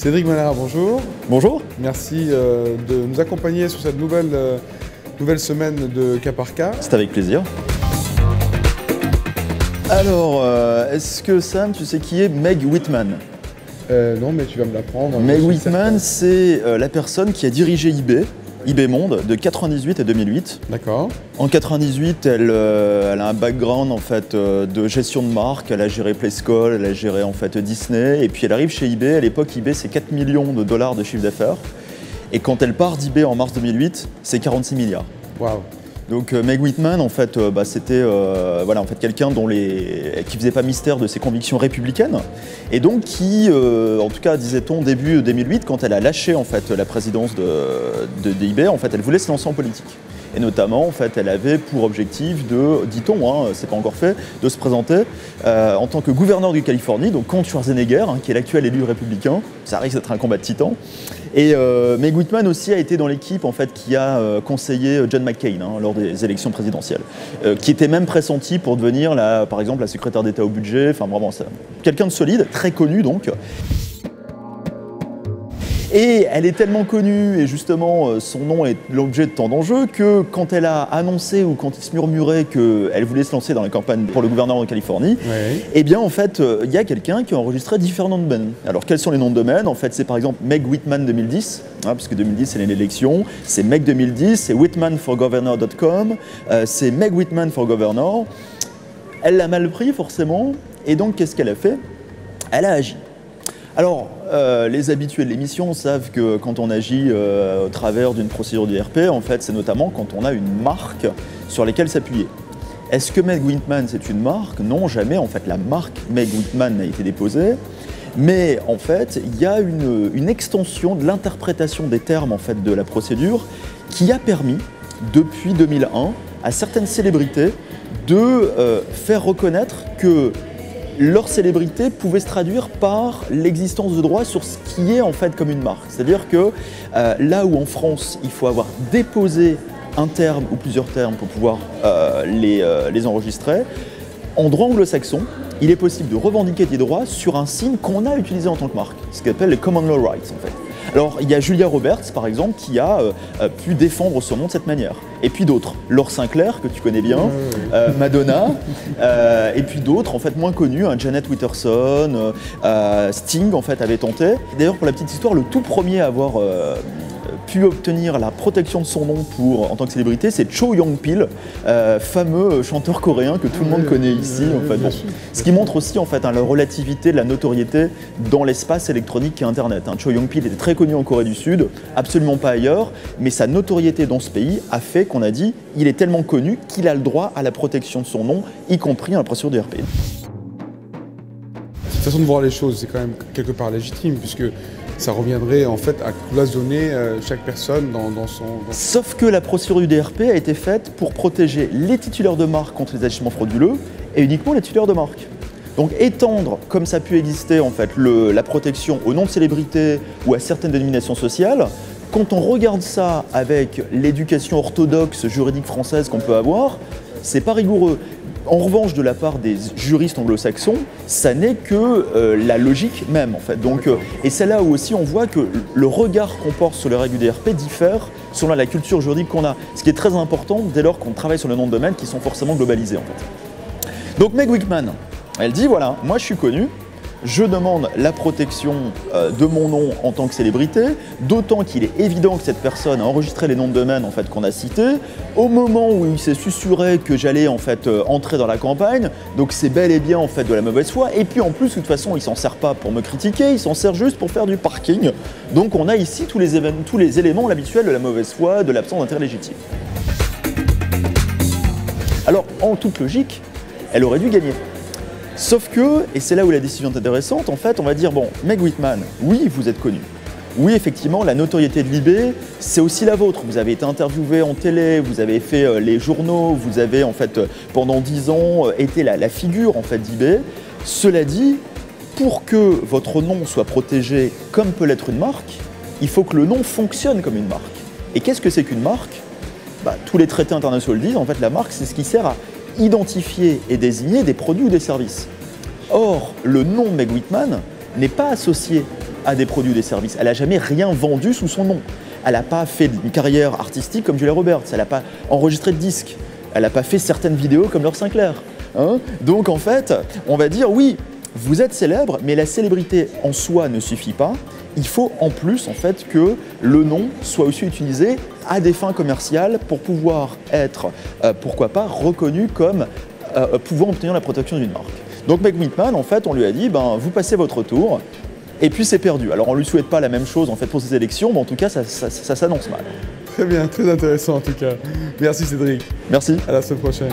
Cédric Manara, bonjour. Bonjour. Merci de nous accompagner sur cette nouvelle semaine de Cas par Cas. C'est avec plaisir. Alors, est-ce que Sam, tu sais qui est Meg Whitman? Non, mais tu vas me l'apprendre. Meg Whitman, c'est la personne qui a dirigé eBay Monde de 98 à 2008. D'accord. En 98, elle a un background en fait de gestion de marque. Elle a géré PlayScall, elle a géré en fait Disney. Et puis elle arrive chez eBay. À l'époque, eBay c'est 4 millions de dollars de chiffre d'affaires. Et quand elle part d'eBay en mars 2008, c'est 46 milliards. Waouh. Donc Meg Whitman, en fait, c'était quelqu'un qui faisait pas mystère de ses convictions républicaines et donc qui, en tout cas, disait-on, début 2008, quand elle a lâché en fait la présidence d'eBay, en fait, elle voulait se lancer en politique. Et notamment, en fait, elle avait pour objectif de, dit-on, c'est pas encore fait, de se présenter en tant que gouverneur de Californie, donc contre Schwarzenegger, qui est l'actuel élu républicain. Ça risque d'être un combat de titans. Et Meg Whitman aussi a été dans l'équipe en fait qui a conseillé John McCain lors des élections présidentielles, qui était même pressenti pour devenir par exemple la secrétaire d'État au budget. Enfin vraiment, c'est quelqu'un de solide, très connu donc. Et elle est tellement connue, et justement son nom est l'objet de tant d'enjeux, que quand elle a annoncé ou quand il se murmurait qu'elle voulait se lancer dans la campagne pour le gouvernement de Californie, eh bien en fait il y a quelqu'un qui a enregistré différents noms de domaine. Alors quels sont les noms de domaine? En fait c'est par exemple Meg Whitman 2010, puisque 2010 c'est l'élection, c'est Meg 2010, c'est whitmanforgovernor.com, c'est Meg Whitman for Governor. Elle l'a mal pris forcément, et donc qu'est-ce qu'elle a fait? Elle a agi. Alors, les habitués de l'émission savent que quand on agit au travers d'une procédure d'IRP, en fait, c'est notamment quand on a une marque sur laquelle s'appuyer. Est-ce que Meg Whitman, c'est une marque? Non, jamais. En fait, la marque Meg Whitman n'a été déposée. Mais en fait, il y a une extension de l'interprétation des termes en fait, de la procédure qui a permis, depuis 2001, à certaines célébrités de faire reconnaître que leur célébrité pouvait se traduire par l'existence de droits sur ce qui est en fait comme une marque. C'est-à-dire que là où en France, il faut avoir déposé un terme ou plusieurs termes pour pouvoir les enregistrer, en droit anglo-saxon, il est possible de revendiquer des droits sur un signe qu'on a utilisé en tant que marque, ce qu'on appelle les common law rights en fait. Alors il y a Julia Roberts par exemple qui a pu défendre son nom de cette manière. Et puis d'autres, Laure Sinclair que tu connais bien, Madonna, et puis d'autres en fait moins connus, Janet Watterson, Sting en fait avait tenté. D'ailleurs pour la petite histoire, le tout premier à avoir pu obtenir la protection de son nom en tant que célébrité, c'est Cho Young-pil, fameux chanteur coréen que tout le monde connaît ici. En fait. Bon. Ce qui montre aussi en fait, la relativité de la notoriété dans l'espace électronique qu'est Internet. Cho Young-pil était très connu en Corée du Sud, absolument pas ailleurs, mais sa notoriété dans ce pays a fait qu'on a dit il est tellement connu qu'il a le droit à la protection de son nom, y compris dans la procédure d'IRP. Cette façon de voir les choses, c'est quand même quelque part légitime, puisque ça reviendrait en fait à cloisonner chaque personne dans son... Sauf que la procédure du DRP a été faite pour protéger les titulaires de marque contre les agissements frauduleux et uniquement les titulaires de marque. Donc étendre, comme ça a pu exister en fait, la protection au nom de célébrités ou à certaines dénominations sociales, quand on regarde ça avec l'éducation orthodoxe juridique française qu'on peut avoir, c'est pas rigoureux. En revanche, de la part des juristes anglo-saxons, ça n'est que la logique même en fait. Donc, et c'est là où aussi on voit que le regard qu'on porte sur les règles du DRP diffère selon la culture juridique qu'on a. Ce qui est très important dès lors qu'on travaille sur le nom de domaine qui sont forcément globalisés en fait. Donc Meg Whitman, elle dit voilà, moi je suis connu. Je demande la protection de mon nom en tant que célébrité, d'autant qu'il est évident que cette personne a enregistré les noms de domaine en fait, qu'on a cités, au moment où il s'est susurré que j'allais en fait, entrer dans la campagne, donc c'est bel et bien en fait, de la mauvaise foi, et puis en plus de toute façon il ne s'en sert pas pour me critiquer, il s'en sert juste pour faire du parking, donc on a ici tous les éléments habituels de la mauvaise foi, de l'absence d'intérêt légitime. Alors en toute logique, elle aurait dû gagner. Sauf que, et c'est là où la décision est intéressante, en fait, on va dire, bon, Meg Whitman, oui, vous êtes connu. Oui, effectivement, la notoriété de l'eBay, c'est aussi la vôtre. Vous avez été interviewé en télé, vous avez fait les journaux, vous avez, en fait, pendant 10 ans, été la figure, en fait, d'eBay. Cela dit, pour que votre nom soit protégé comme peut l'être une marque, il faut que le nom fonctionne comme une marque. Et qu'est-ce que c'est qu'une marque? Tous les traités internationaux le disent, en fait, la marque, c'est ce qui sert à identifier et désigner des produits ou des services. Or, le nom Meg Whitman n'est pas associé à des produits ou des services. Elle n'a jamais rien vendu sous son nom. Elle n'a pas fait une carrière artistique comme Julia Roberts. Elle n'a pas enregistré de disques. Elle n'a pas fait certaines vidéos comme Laure Sinclair. Hein? Donc en fait, on va dire oui, vous êtes célèbre, mais la célébrité en soi ne suffit pas. Il faut en plus en fait que le nom soit aussi utilisé à des fins commerciales pour pouvoir être, pourquoi pas, reconnu comme pouvant obtenir la protection d'une marque. Donc Meg Whitman, en fait, on lui a dit, vous passez votre tour, et puis c'est perdu. Alors on ne lui souhaite pas la même chose en fait pour ces élections, mais en tout cas, ça s'annonce mal. Très bien, très intéressant en tout cas. Merci Cédric. Merci. À la semaine prochaine.